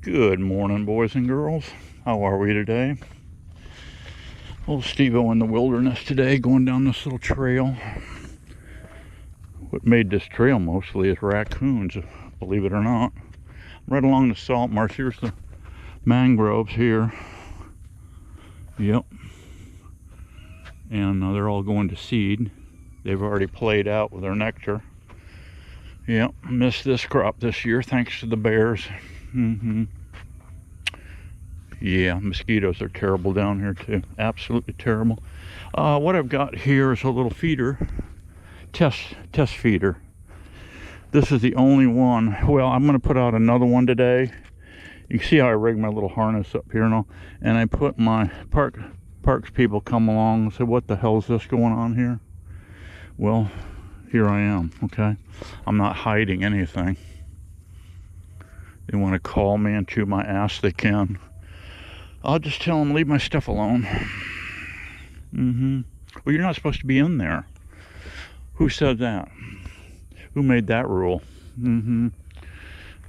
Good morning, boys and girls. How are we today? Old Steveo in the wilderness today, going down this little trail. What made this trail mostly is raccoons, believe it or not. Right along the salt marsh. Here's the mangroves here. Yep. And they're all going to seed. They've already played out with their nectar. Yep, missed this crop this year thanks to the bears. Yeah, mosquitoes are terrible down here too. Absolutely terrible. What I've got here is a little feeder, test feeder. This is the only one. Well, I'm going to put out another one today. You can see how I rigged my little harness up here and all. And I put my parks people come along and say, what the hell is this going on here? Well, here I am, okay? I'm not hiding anything. They want to call me and chew my ass, they can. I'll just tell them, leave my stuff alone. Well, you're not supposed to be in there. Who said that? Who made that rule?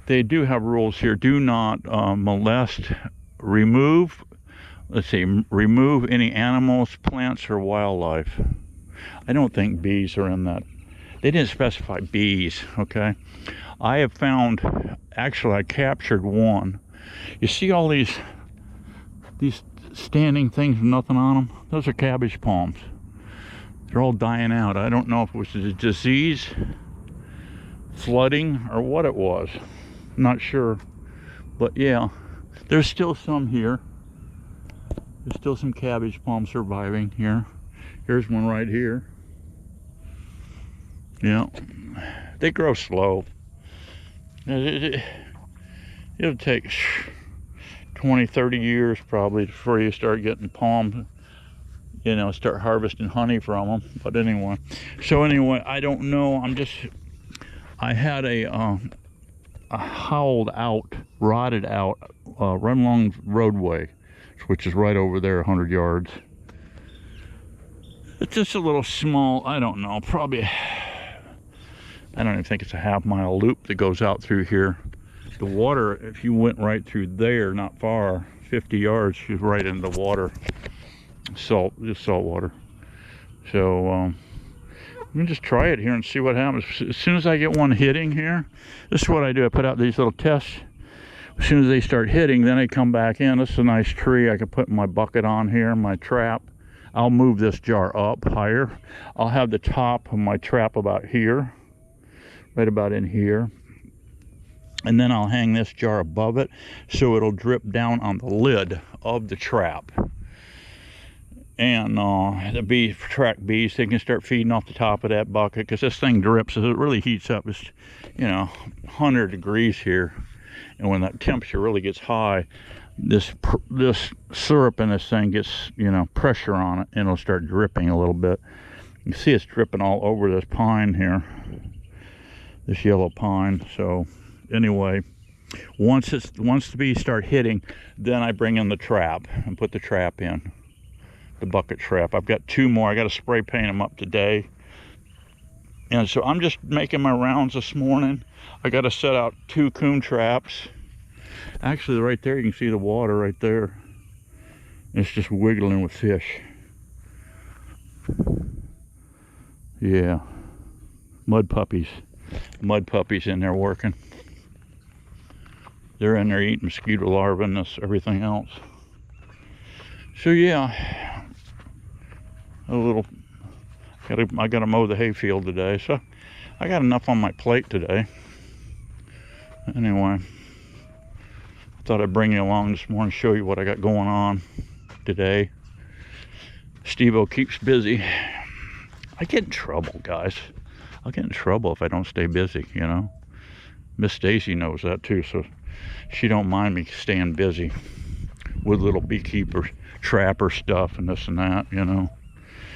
They do have rules here. Do not molest, remove any animals, plants, or wildlife. I don't think bees are in that. They didn't specify bees, okay? I have found, actually I captured one. You see all these standing things with nothing on them? Those are cabbage palms. They're all dying out. I don't know if it was a disease, flooding, or what it was. I'm not sure. But yeah, there's still some here. There's still some cabbage palms surviving here. Here's one right here. Yeah, they grow slow. It'll take 20, 30 years probably before you start getting palms, you know, start harvesting honey from them. But anyway, I don't know. I had a howled out, rotted out, run along roadway, which is right over there, 100 yards. It's just a little small, I don't know, probably, I don't even think it's a half-mile loop that goes out through here. The water, if you went right through there, not far, 50 yards, you're right in the water. Just salt water. So, I'm gonna just try it here and see what happens. As soon as I get one hitting here, this is what I do. I put out these little tests. As soon as they start hitting, then I come back in. This is a nice tree. I can put my bucket on here, my trap. I'll move this jar up higher. I'll have the top of my trap about here, right about in here. And then I'll hang this jar above it so it'll drip down on the lid of the trap. And the bees, track bees, they can start feeding off the top of that bucket, because this thing drips as it really heats up. It's, 100 degrees here. And when that temperature really gets high, this syrup in this thing gets, pressure on it, and it'll start dripping a little bit. You see it's dripping all over this pine here, this yellow pine. So anyway, once the bees start hitting, then I bring in the trap and put the trap in, the bucket trap. I've got 2 more. I got to spray paint them up today. And so I'm just making my rounds this morning. I got to set out 2 coon traps. Actually, right there, you can see the water right there. It's just wiggling with fish. Yeah. Mud puppies in there working. They're in there eating mosquito larvae and everything else. So yeah, I gotta mow the hayfield today, so I got enough on my plate today. Anyway, I thought I'd bring you along this morning, show you what I got going on today. Steveo keeps busy. I get in trouble, guys. I'll get in trouble if I don't stay busy, Miss Stacy knows that too, so she don't mind me staying busy with little beekeeper, trapper stuff and this and that,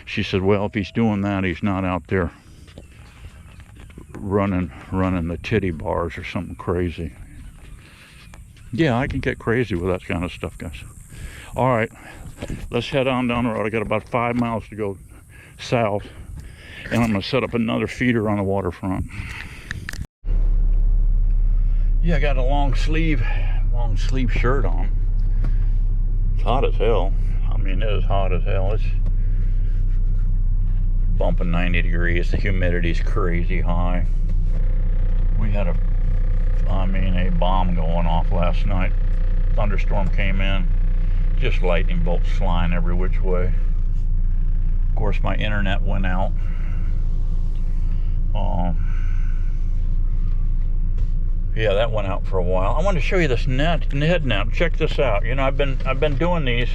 She said, well, if he's doing that, he's not out there running the titty bars or something crazy. Yeah, I can get crazy with that kind of stuff, guys. All right, let's head on down the road. I got about 5 miles to go south, and I'm going to set up another feeder on the waterfront. Yeah, I got a long sleeve long sleeve shirt on. It's hot as hell. I mean, it is hot as hell. It's bumping 90 degrees. The humidity's crazy high. We had a bomb going off last night. Thunderstorm came in. Just lightning bolts flying every which way. Of course, my internet went out. Yeah, that went out for a while. I wanted to show you this head net. Check this out. You know, I've been doing these.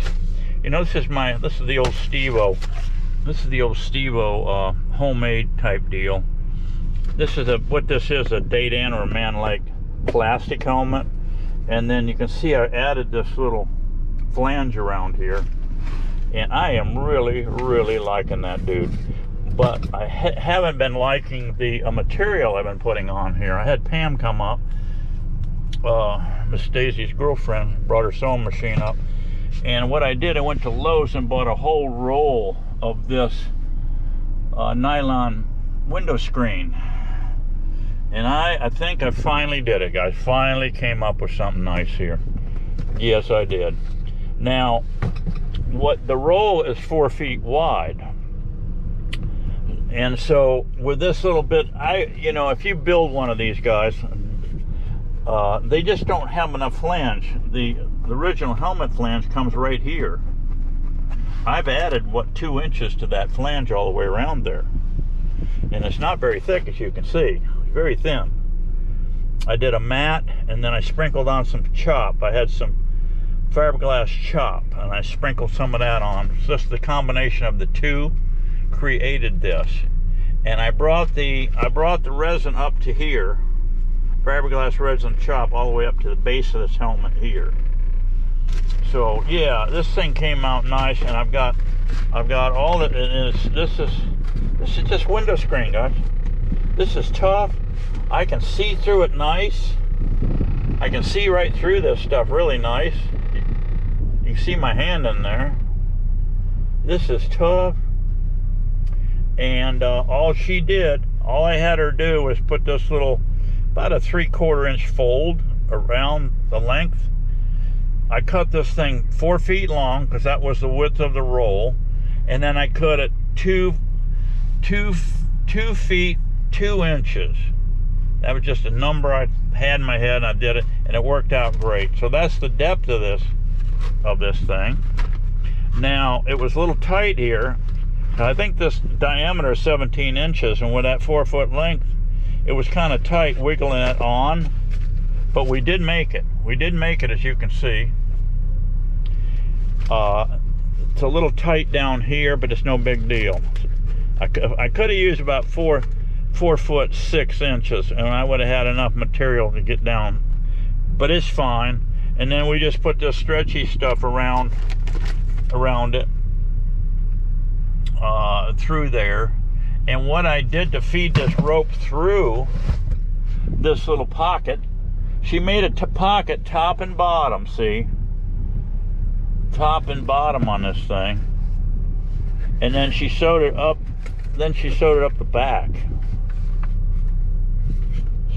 You know, this is the old Steveo. This is the old Steveo homemade type deal. This is what this is, a Daydan or a Man-like plastic helmet. And then you can see I added this little flange around here. And I am really, really liking that, dude. But I haven't been liking the material I've been putting on here. I had Pam come up. Miss Daisy's girlfriend brought her sewing machine up. And what I did, I went to Lowe's and bought a whole roll of this nylon window screen. And I think I finally did it, guys. Finally came up with something nice here. Yes, I did. Now, what the roll is 4 feet wide. And so with this little bit, you know, if you build one of these guys, they just don't have enough flange. The original helmet flange comes right here. I've added, 2 inches to that flange all the way around there. And it's not very thick, as you can see. It's very thin. I did a mat, and then I sprinkled on some chop. I had some fiberglass chop, and I sprinkled some of that on. It's just the combination of the two created this. And I brought the resin up to here, fiberglass resin chop, all the way up to the base of this helmet here. So yeah, this thing came out nice, and I've got all the, this is just window screen, guys. This is tough. I can see through it nice. I can see right through this stuff really nice. You can see my hand in there. This is tough. And all I had her do was put this little, about a 3/4 inch fold around the length. I cut this thing 4 feet long, because that was the width of the roll. And then I cut it 2 feet 2 inches. That was just a number I had in my head, and I did it, and it worked out great. So that's the depth of this thing. Now, it was a little tight here. I think this diameter is 17 inches, and with that 4 foot length, it was kind of tight wiggling it on, but we did make it. We did make it, as you can see. It's a little tight down here, but it's no big deal. I could have used about 4 foot 6 inches, and I would have had enough material to get down, but it's fine. And then we just put this stretchy stuff around it, through there. And what I did to feed this rope through this little pocket, she made a pocket top and bottom, see? Top and bottom on this thing. And then she sewed it up, the back.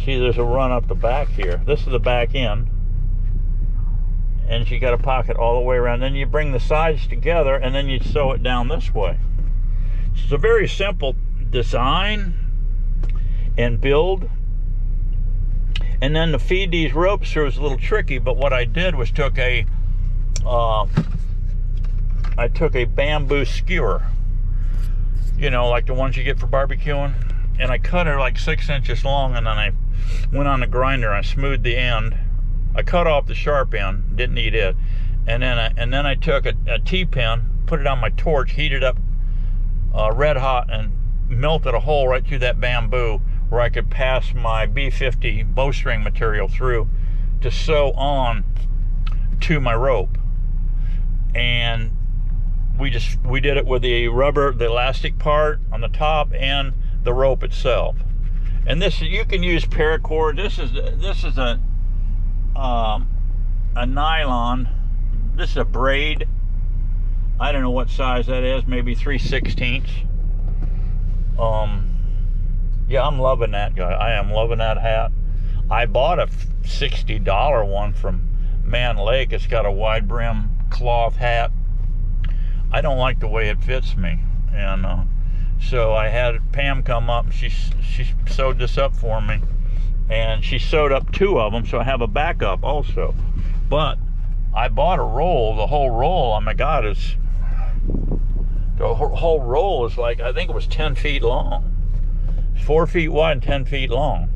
See, there's a run up the back here. This is the back end. And she got a pocket all the way around. Then you bring the sides together, and then you sew it down this way. It's a very simple design and build. And then to feed these ropes through is a little tricky, but what I did was took a bamboo skewer, you know, like the ones you get for barbecuing, and I cut her like 6 inches long, and then I went on the grinder, I smoothed the end. I cut off the sharp end, didn't need it, and then I took a T-pin, put it on my torch, heated up red hot, and melted a hole right through that bamboo where I could pass my B50 bowstring material through to sew on to my rope. And we did it with the rubber, the elastic part on the top, and the rope itself. And this, you can use paracord. This is a nylon. This is a braid. I don't know what size that is, maybe 3/16. Yeah, I'm loving that, guy. I am loving that hat. I bought a $60 one from Man Lake. It's got a wide brim cloth hat. I don't like the way it fits me, and so I had Pam come up. She sewed this up for me, and she sewed up 2 of them, so I have a backup also. But I bought a roll. The whole roll, oh my God, the whole roll is like, I think it was 10 feet long. 4 feet wide and 10 feet long.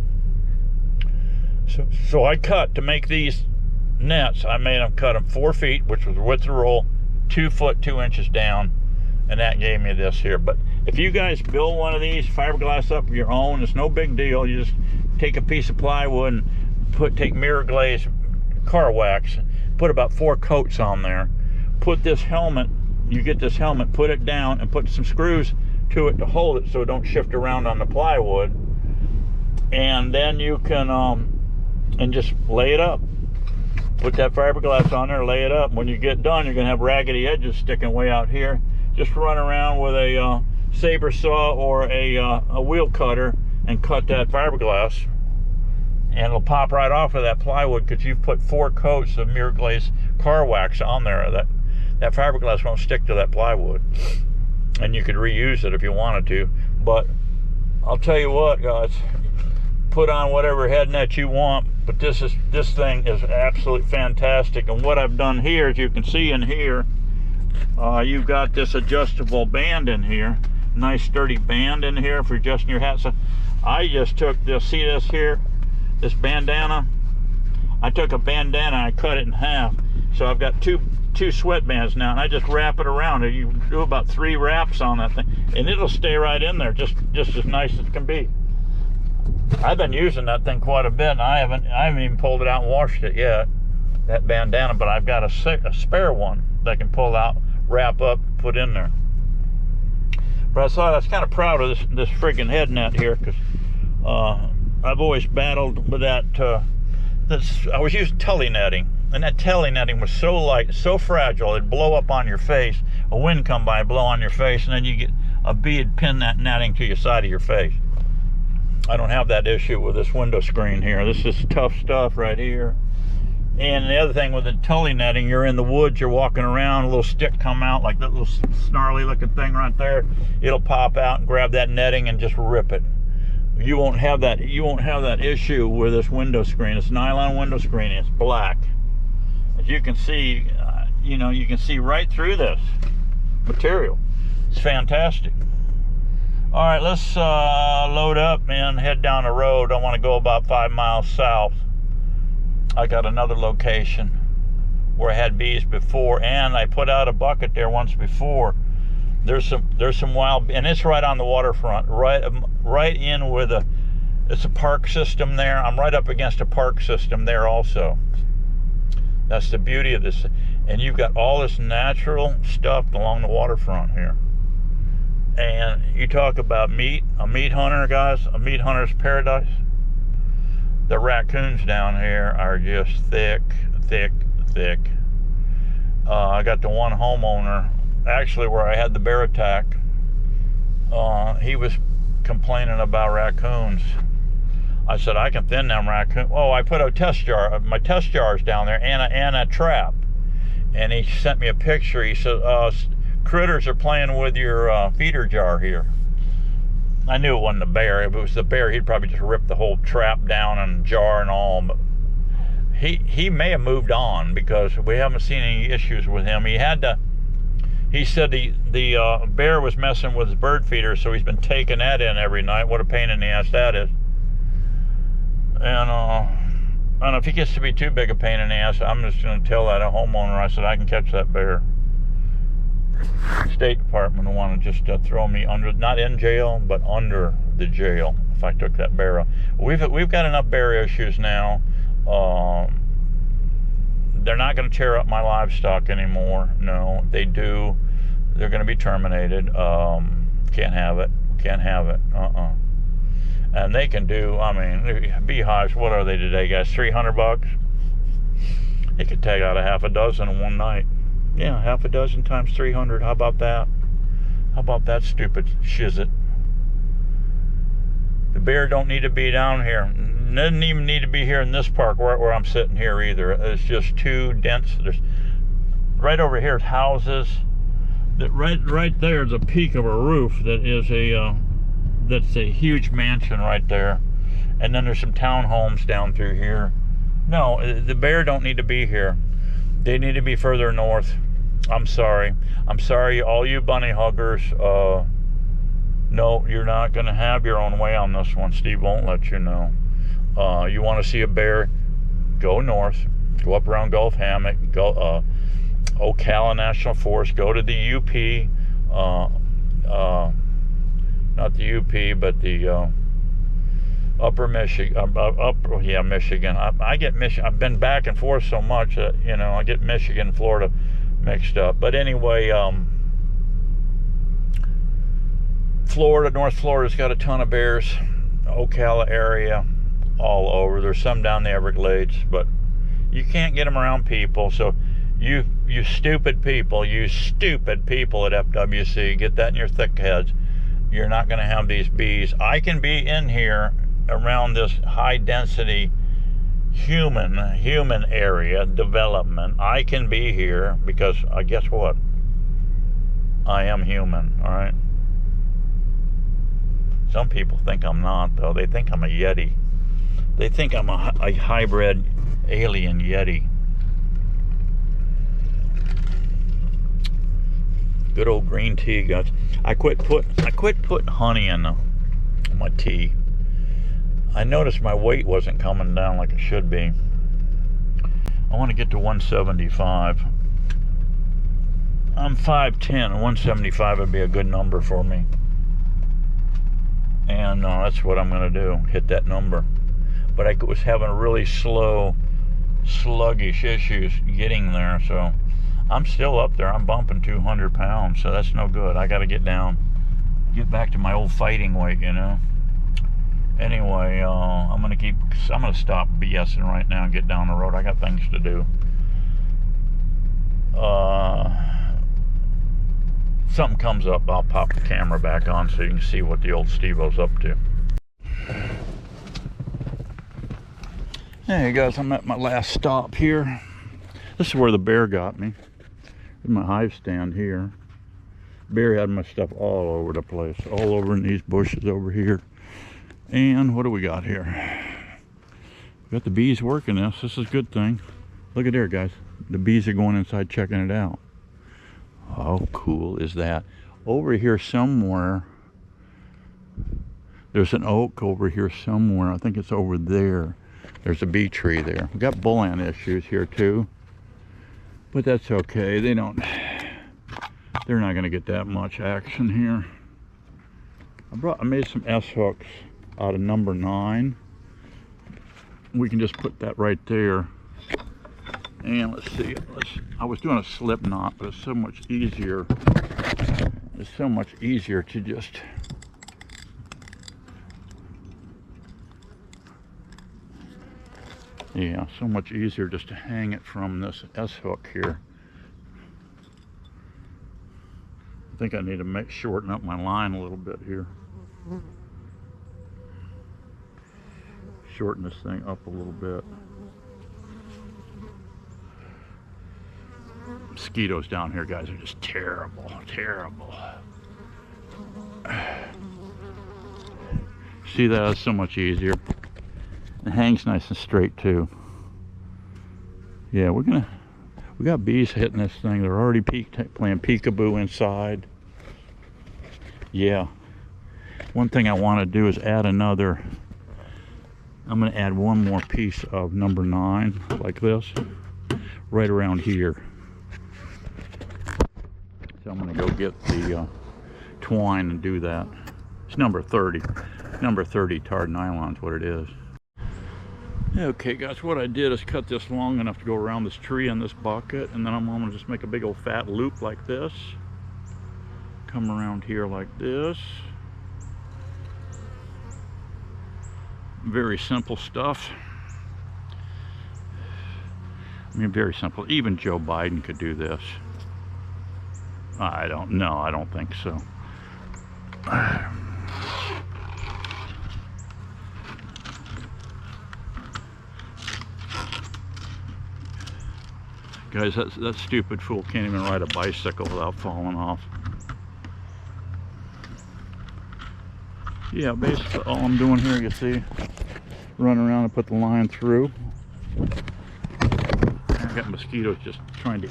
So I cut, to make these nets, I made them cut them 4 feet, which was the width of the roll, 2 foot 2 inches down, and that gave me this here. But if you guys build one of these, fiberglass up your own, it's no big deal. You just take a piece of plywood and take mirror glaze car wax, put about 4 coats on there, put this helmet, you get this helmet, put it down, and put some screws to it to hold it so it don't shift around on the plywood, and then you can and just lay it up. Put that fiberglass on there, lay it up. When you get done, you're gonna have raggedy edges sticking way out here. Just run around with a saber saw or a wheel cutter and cut that fiberglass, and it'll pop right off of that plywood because you've put 4 coats of mirror glaze car wax on there. That fiberglass won't stick to that plywood, and you could reuse it if you wanted to. But I'll tell you what, guys, put on whatever head net you want, but this thing is absolutely fantastic. And what I've done here, as you can see in here, you've got this adjustable band in here, nice sturdy band in here for adjusting your hat. So I just took this, see this here, this bandana, I took a bandana and I cut it in half, so I've got two sweatbands now, and I just wrap it around. You do about 3 wraps on that thing, and it'll stay right in there, just as nice as it can be. I've been using that thing quite a bit, and I haven't even pulled it out and washed it yet, that bandana. But I've got a spare one that I can pull out, wrap up, put in there. But I was kind of proud of this friggin' head net here, because I've always battled with that. I was using telly netting, and that telly netting was so light, so fragile, it'd blow up on your face. A wind come by, blow on your face, and then you get a bead pin that netting to your side of your face. I don't have that issue with this window screen here. This is tough stuff right here. And the other thing with the telly netting, you're in the woods, you're walking around, a little stick come out, like that little snarly looking thing right there. It'll pop out and grab that netting and just rip it. You won't have that issue with this window screen. It's nylon window screen, it's black. As you can see, you can see right through this material. It's fantastic. All right, let's load up and head down the road. I want to go about 5 miles south. I got another location where I had bees before, and I put out a bucket there once before. There's some wild, and it's right on the waterfront, right in with it's a park system there. I'm right up against a park system there also. That's the beauty of this, and you've got all this natural stuff along the waterfront here. And you talk about meat, a meat hunter, guys, a meat hunter's paradise. The raccoons down here are just thick. I got the one homeowner, actually, where I had the bear attack. He was complaining about raccoons. I said, I can thin them raccoons. Oh, I put a test jar, my test jars down there, and a trap. And he sent me a picture. He said, critters are playing with your feeder jar here. I knew it wasn't a bear. If it was the bear, he'd probably just rip the whole trap down and jar and all. But he may have moved on, because we haven't seen any issues with him. He said the bear was messing with his bird feeder, so he's been taking that in every night. What a pain in the ass that is. And I don't know, if he gets to be too big a pain in the ass, I'm just going to tell that homeowner, I said, I can catch that bear. State Department will want to just throw me under, not in jail, but under the jail if I took that bear. We've got enough bear issues now. They're not going to tear up my livestock anymore. No, they do. They're going to be terminated. Can't have it. And they can do, I mean, beehives, what are they today, guys? $300? They could take out a half a dozen in one night. Yeah, half a dozen times 300. How about that? How about that stupid shizit? The bear don't need to be down here. doesn't even need to be here in this park where I'm sitting here either. It's just too dense. There's right over here is houses. That right there is a peak of a roof that is that's a huge mansion right there. And then there's some townhomes down through here. No, the bear don't need to be here. They need to be further north. I'm sorry. I'm sorry, all you bunny huggers. No, you're not going to have your own way on this one. Steve won't let you know. You want to see a bear, go north. Go up around Gulf Hammock. Go Ocala National Forest. Go to the UP. Not the UP, but the upper Michigan. Michigan. I get Michigan. I've been back and forth so much that, you know, I get Michigan and Florida mixed up. But anyway, Florida, North Florida's got a ton of bears. Ocala area, all over. There's some down the Everglades, but you can't get them around people. So you stupid people at FWC, get that in your thick heads. You're not going to have these bees. I can be in here around this high density human area development. I can be here because guess what? I am human, all right? Some people think I'm not, though. They think I'm a Yeti. They think I'm a hybrid alien Yeti. Good old green tea, guys. I quit putting honey in my tea. I noticed my weight wasn't coming down like it should be. I want to get to 175. I'm 5'10", and 175 would be a good number for me. And that's what I'm going to do, hit that number. But I was having really sluggish issues getting there, so I'm still up there. I'm bumping 200 pounds, so that's no good. I got to get back to my old fighting weight, you know. Anyway, I'm going to stop BSing right now and get down the road. I got things to do. Something comes up, I'll pop the camera back on so you can see what the old Steveo's up to. Hey guys, I'm at my last stop here. This is where the bear got me. In my hive stand here. Bear had my stuff all over the place, all over in these bushes over here. And what do we got here? We got the bees working this. This is a good thing. Look at there, guys. The bees are going inside checking it out. How cool is that? Over here somewhere, there's an oak over here somewhere. I think it's over there. There's a bee tree there. We got bull ant issues here too, but that's okay. They're not going to get that much action here. I made some S hooks out of number 9. We can just put that right there. And let's see, I was doing a slip knot, but it's so much easier. It's so much easier to just so much easier just to hang it from this S hook here. I think I need to shorten up my line a little bit here. Shorten this thing up a little bit. Mosquitoes down here, guys, are just terrible. See that? It's so much easier. It hangs nice and straight too. Yeah, we got bees hitting this thing. They're already playing peekaboo inside. Yeah. One thing I want to do is add another. I'm going to add one more piece of number 9 like this right around here. So I'm going to go get the twine and do that. It's number 30. Number 30 tarred nylon is what it is. Okay guys, what I did is cut this long enough to go around this tree in this bucket, and then I'm going to just make a big old fat loop like this. Come around here like this. Very simple stuff. I mean, very simple. Even Joe Biden could do this. I don't think so. Guys, that stupid fool can't even ride a bicycle without falling off. Yeah, basically all I'm doing here, you see, run around and put the line through. I got mosquitoes just trying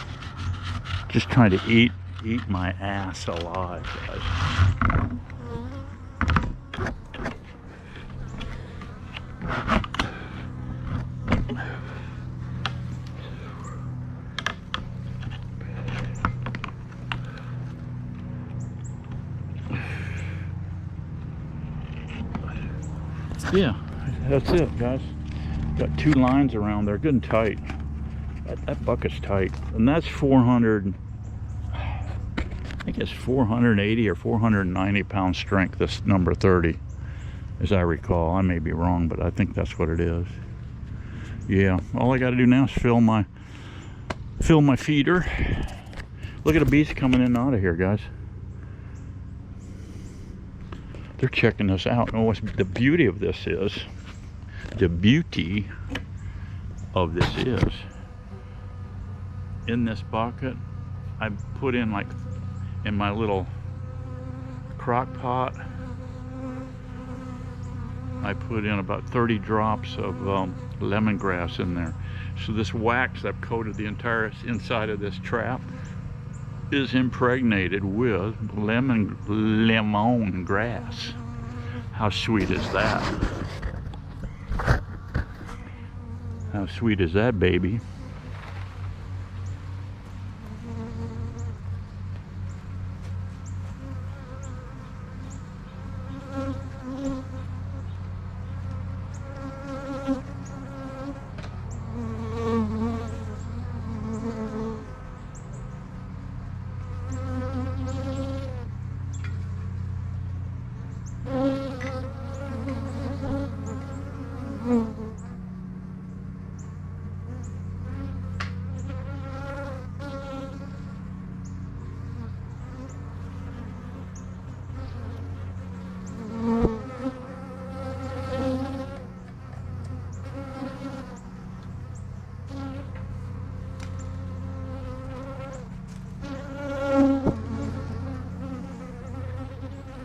to eat my ass alive, guys. Yeah, that's it, guys. Got 2 lines around there, good and tight. That bucket's tight, and that's 400. I think it's 480 or 490 pound strength. This number 30, as I recall. I may be wrong, but I think that's what it is. Yeah, all I got to do now is fill my feeder. Look at the bees coming in and out of here, guys. They're checking this out. And what's the beauty of this is, in this bucket, I put in, like, in my little crock pot, I put in about 30 drops of lemongrass in there. So this wax that coated the entire inside of this trap is impregnated with lemon grass. How sweet is that? How sweet is that, baby?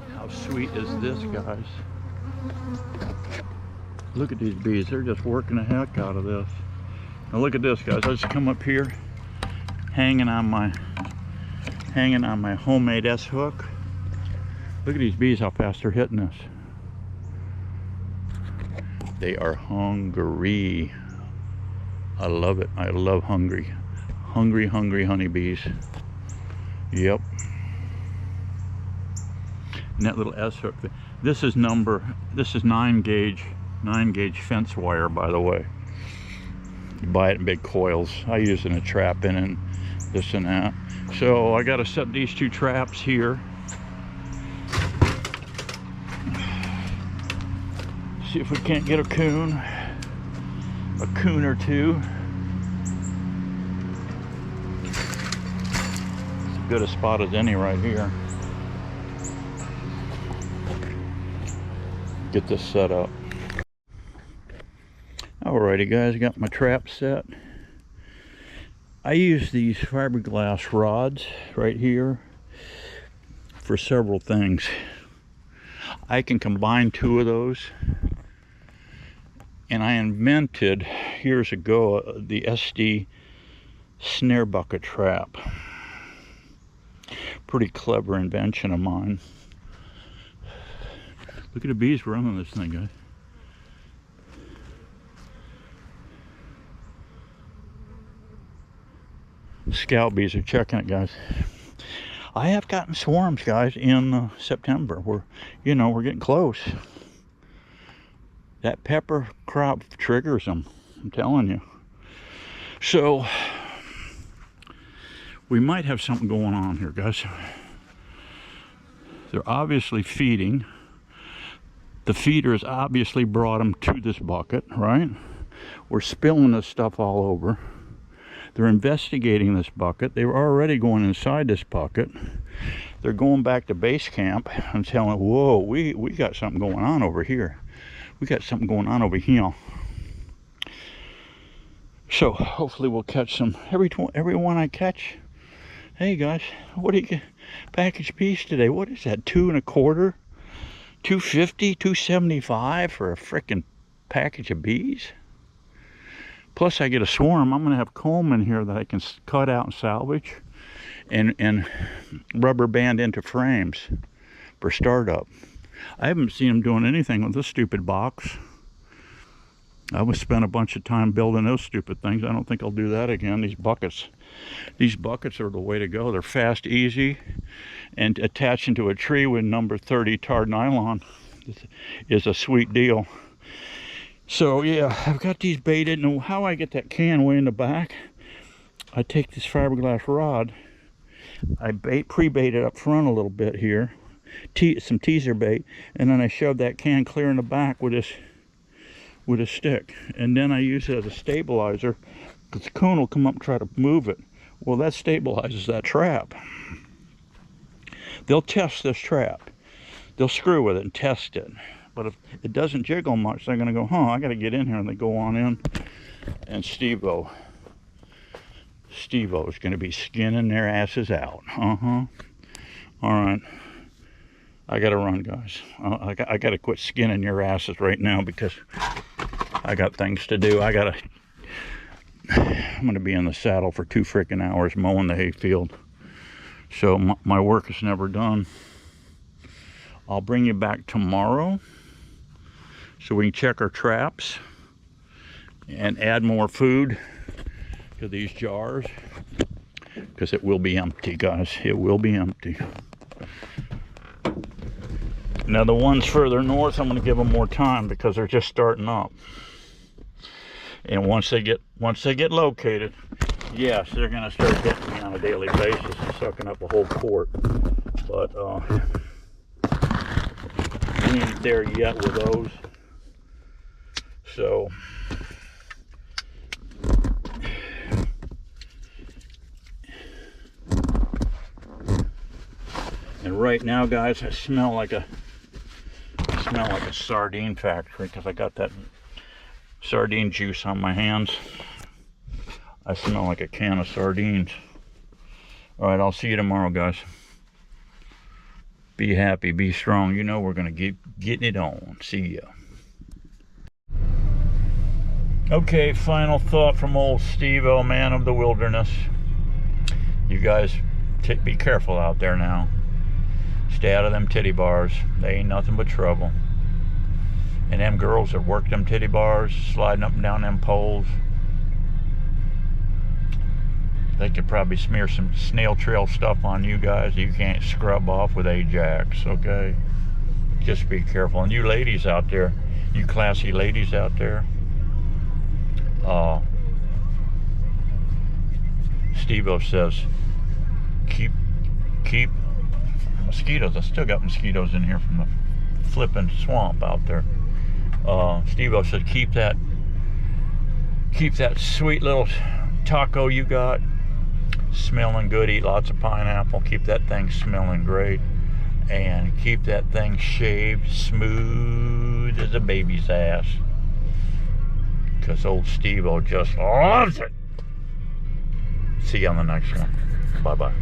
How sweet is this, guys? Look at these bees. They're just working the heck out of this. Now look at this, guys. I just come up here, hanging on my homemade S hook. Look at these bees, how fast they're hitting this. They are hungry. I love it. I love hungry honeybees. Yep. And that little S hook. This is 9 gauge fence wire, by the way. You buy it in big coils. I use it in a trap and this and that. So I got to set these 2 traps here. See if we can't get a coon or 2. It's as good a spot as any right here. Get this set up. Alrighty, guys, got my trap set. I use these fiberglass rods right here for several things. I can combine 2 of those, and I invented years ago the SD snare bucket trap. Pretty clever invention of mine. Look at the bees running this thing, guys. Scout bees are checking it, guys. I have gotten swarms, guys, in September. We're getting close. That pepper crop triggers them, I'm telling you. So we might have something going on here, guys. They're obviously feeding. The feeders obviously brought them to this bucket, right? We're spilling this stuff all over. They're investigating this bucket. They were already going inside this bucket. They're going back to base camp and telling, whoa, we got something going on over here. We got something going on over here. So hopefully we'll catch some. Everyone I catch. Hey guys, what do you get? Package piece today? What is that? 2 1/4, $2.50, $2.75 for a frickin' package of bees. Plus I get a swarm. I'm gonna have comb in here that I can cut out and salvage, and rubber band into frames for startup. I haven't seen them doing anything with this stupid box. I was spent a bunch of time building those stupid things. I don't think I'll do that again. These buckets are the way to go. They're fast, easy, and attaching to a tree with number 30 tarred nylon is a sweet deal. So yeah, I've got these baited, and how I get that can way in the back, I take this fiberglass rod, I pre-bait it up front a little bit here, some teaser bait, and then I shove that can clear in the back with a stick, and then I use it as a stabilizer, because the coon will come up and try to move it. Well, that stabilizes that trap. They'll test this trap. They'll screw with it and test it. But if it doesn't jiggle much, they're going to go, huh, I got to get in here, and they go on in. And Steveo is going to be skinning their asses out. All right. I got to run, guys. I got to quit skinning your asses right now because I got things to do. I'm going to be in the saddle for 2 freaking hours mowing the hayfield. So my work is never done. I'll bring you back tomorrow so we can check our traps and add more food to these jars, because it will be empty, guys. It will be empty. Now the ones further north, I'm going to give them more time because they're just starting up. And once they get located, yes, they're going to start hitting me on a daily basis and sucking up a whole quart. But we ain't there yet with those. So and right now, guys, I smell like a sardine factory because I got that sardine juice on my hands. I smell like a can of sardines. All right, I'll see you tomorrow, guys. Be happy, be strong. You know we're gonna keep getting it on. See ya. Okay, final thought from old Steveo, man of the wilderness. You guys, be careful out there now. Stay out of them titty bars. They ain't nothing but trouble. And them girls that work them titty bars, sliding up and down them poles, they could probably smear some snail trail stuff on you guys you can't scrub off with Ajax, okay? Just be careful. And you ladies out there, you classy ladies out there, Steveo says, keep mosquitoes. I still got mosquitoes in here from the flipping swamp out there. Steveo said, keep that sweet little taco you got smelling good. Eat lots of pineapple. Keep that thing smelling great, and keep that thing shaved smooth as a baby's ass, because old Steveo just loves it. See you on the next one. Bye bye.